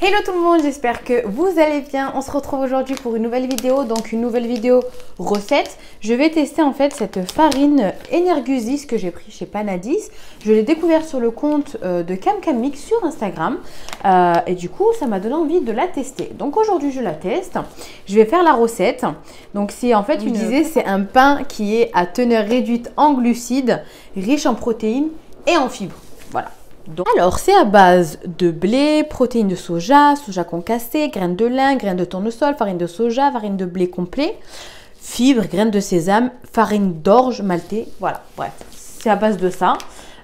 Hello tout le monde, j'espère que vous allez bien. On se retrouve aujourd'hui pour une nouvelle vidéo, donc une nouvelle vidéo recette. Je vais tester en fait cette farine Energusys que j'ai pris chez Panadis. Je l'ai découvert sur le compte de CamCamMix sur Instagram et du coup ça m'a donné envie de la tester. Donc aujourd'hui je la teste, je vais faire la recette. Donc c'est en fait, c'est un pain qui est à teneur réduite en glucides, riche en protéines et en fibres. Voilà. Alors, c'est à base de blé, protéines de soja, soja concassé, graines de lin, graines de tournesol, farine de soja, farine de blé complet, fibres, graines de sésame, farine d'orge maltée. Voilà, bref, c'est à base de ça.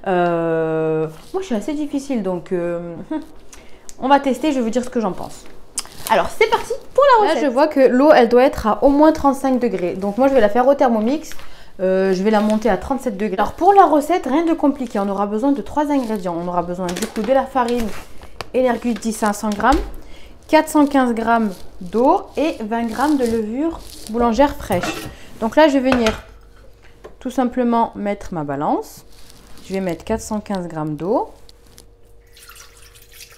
Moi, je suis assez difficile, donc on va tester, je vais vous dire ce que j'en pense. Alors, c'est parti pour la recette. Là, je vois que l'eau, elle doit être à au moins 35 degrés. Donc, moi, je vais la faire au Thermomix. Je vais la monter à 37 degrés. Alors pour la recette, rien de compliqué. On aura besoin de 3 ingrédients. On aura besoin du coup de la farine Energusys 500 g, 415 g d'eau et 20 g de levure boulangère fraîche. Donc là, je vais venir tout simplement mettre ma balance. Je vais mettre 415 g d'eau.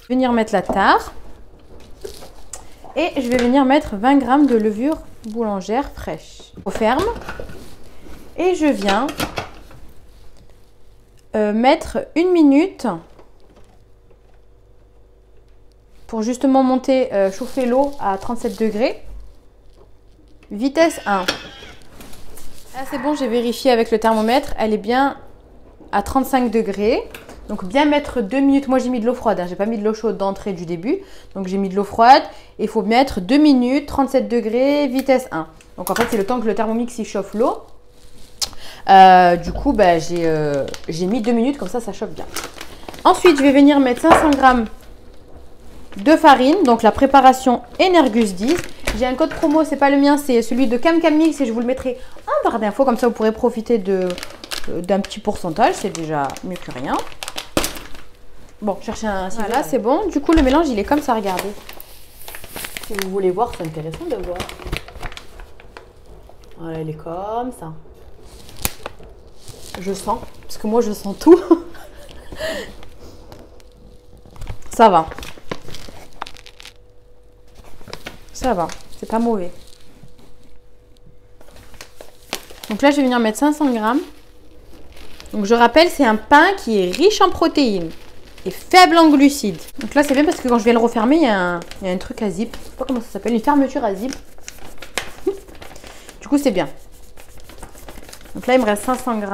Venir mettre la tare. Et je vais venir mettre 20 g de levure boulangère fraîche. On ferme. Et je viens mettre 1 minute pour justement monter, chauffer l'eau à 37 degrés. Vitesse 1. Là c'est bon, j'ai vérifié avec le thermomètre, elle est bien à 35 degrés. Donc bien mettre 2 minutes, moi j'ai mis de l'eau froide, hein, j'ai pas mis de l'eau chaude d'entrée du début. Donc j'ai mis de l'eau froide et il faut mettre 2 minutes, 37 degrés, vitesse 1. Donc en fait c'est le temps que le Thermomix il chauffe l'eau. Du coup, bah, j'ai mis 2 minutes, comme ça chauffe bien. Ensuite, je vais venir mettre 500 g de farine, donc la préparation Energusys. J'ai un code promo, c'est pas le mien, c'est celui de CamCamMix et je vous le mettrai en barre d'infos, comme ça vous pourrez profiter d'un petit pourcentage, c'est déjà mieux que rien. Bon, cherchez un ciseau. Voilà, c'est bon. Du coup, le mélange, il est comme ça, regardez. Si vous voulez voir, c'est intéressant de voir. Voilà, il est comme ça. Je sens, parce que moi je sens tout. Ça va. Ça va, c'est pas mauvais. Donc là je vais venir mettre 500 g. Donc je rappelle, c'est un pain qui est riche en protéines et faible en glucides. Donc là c'est bien parce que quand je vais le refermer, il y a un truc à zip. Je sais pas comment ça s'appelle, une fermeture à zip. Du coup c'est bien. Donc là, il me reste 500 g.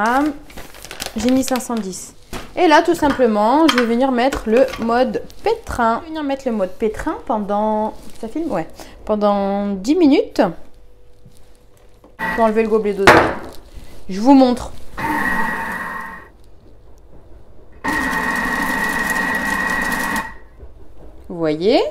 J'ai mis 510. Et là, tout simplement, je vais venir mettre le mode pétrin. Je vais venir mettre le mode pétrin pendant... Ça filme? Ouais. Pendant 10 minutes. Je vais enlever le gobelet d'eau. Je vous montre. Vous voyez?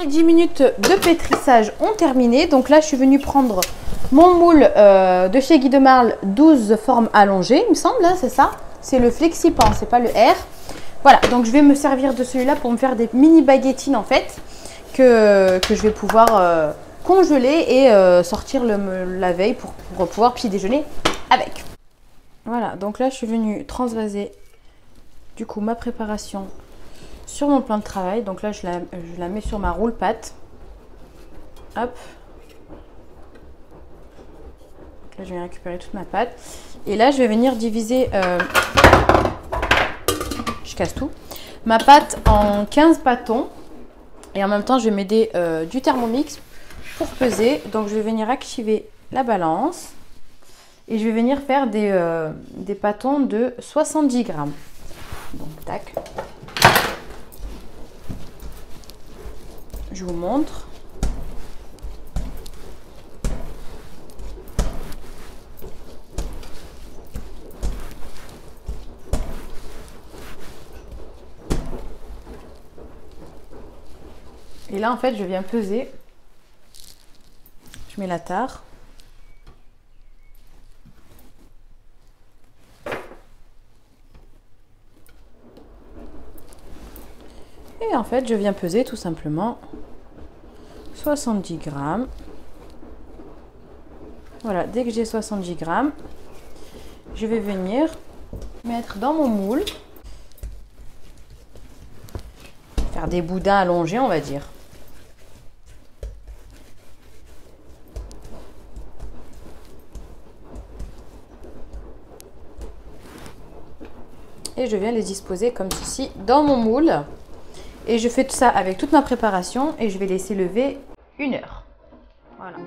10 minutes de pétrissage ont terminé. Donc là, je suis venue prendre mon moule de chez Guy de Marle 12 formes allongées, il me semble, hein, c'est ça. C'est le FlexiPan, c'est pas le R. Voilà, donc je vais me servir de celui-là pour me faire des mini baguettines en fait, que je vais pouvoir congeler et sortir la veille pour pouvoir petit déjeuner avec. Voilà, donc là, je suis venue transvaser du coup ma préparation sur mon plan de travail. Donc là je la mets sur ma roule pâte. Hop. Là je vais récupérer toute ma pâte. Et là je vais venir diviser, je casse tout, ma pâte en 15 bâtons. Et en même temps je vais m'aider du Thermomix pour peser. Donc je vais venir activer la balance. Et je vais venir faire des bâtons de 70 g. Donc tac. Je vous montre. Et là, en fait, je viens peser. Je mets la tare. Et en fait, je viens peser tout simplement 70 g. Voilà, dès que j'ai 70 grammes, je vais venir mettre dans mon moule. Faire des boudins allongés, on va dire. Et je viens les disposer comme ceci dans mon moule. Et je fais tout ça avec toute ma préparation et je vais laisser lever 1 heure. Voilà.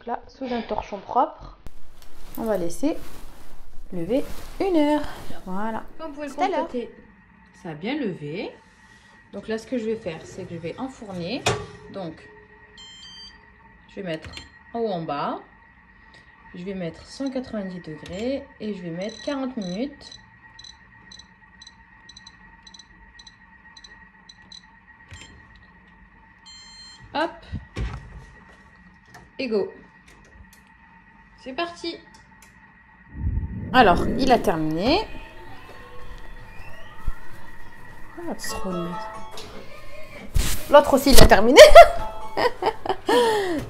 Là, sous un torchon propre, on va laisser lever 1 heure. Voilà. Comme vous pouvez le constater, ça a bien levé. Donc là, ce que je vais faire, c'est que je vais enfourner. Donc, je vais mettre en haut, en bas. Je vais mettre 190 degrés et je vais mettre 40 minutes. Hop. Et go. C'est parti. Alors, il a terminé. L'autre aussi, il a terminé.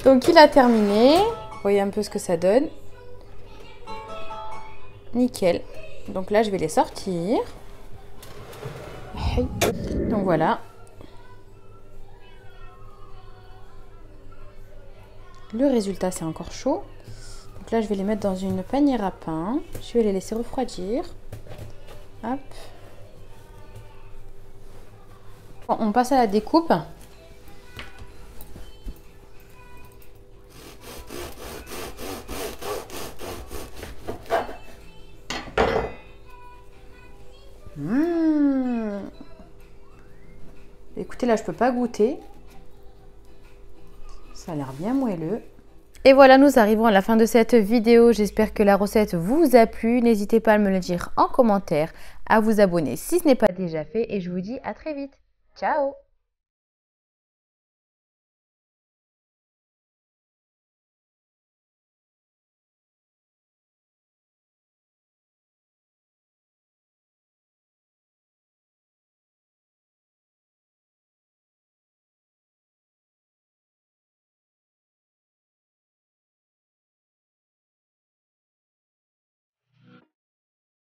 Donc, il a terminé. Vous voyez un peu ce que ça donne. Nickel. Donc là, je vais les sortir. Donc voilà. Le résultat, c'est encore chaud. Donc là, je vais les mettre dans une panière à pain. Je vais les laisser refroidir. Hop. Bon, on passe à la découpe. Écoutez, là, je peux pas goûter. Ça a l'air bien moelleux. Et voilà, nous arrivons à la fin de cette vidéo. J'espère que la recette vous a plu. N'hésitez pas à me le dire en commentaire, à vous abonner si ce n'est pas déjà fait. Et je vous dis à très vite. Ciao!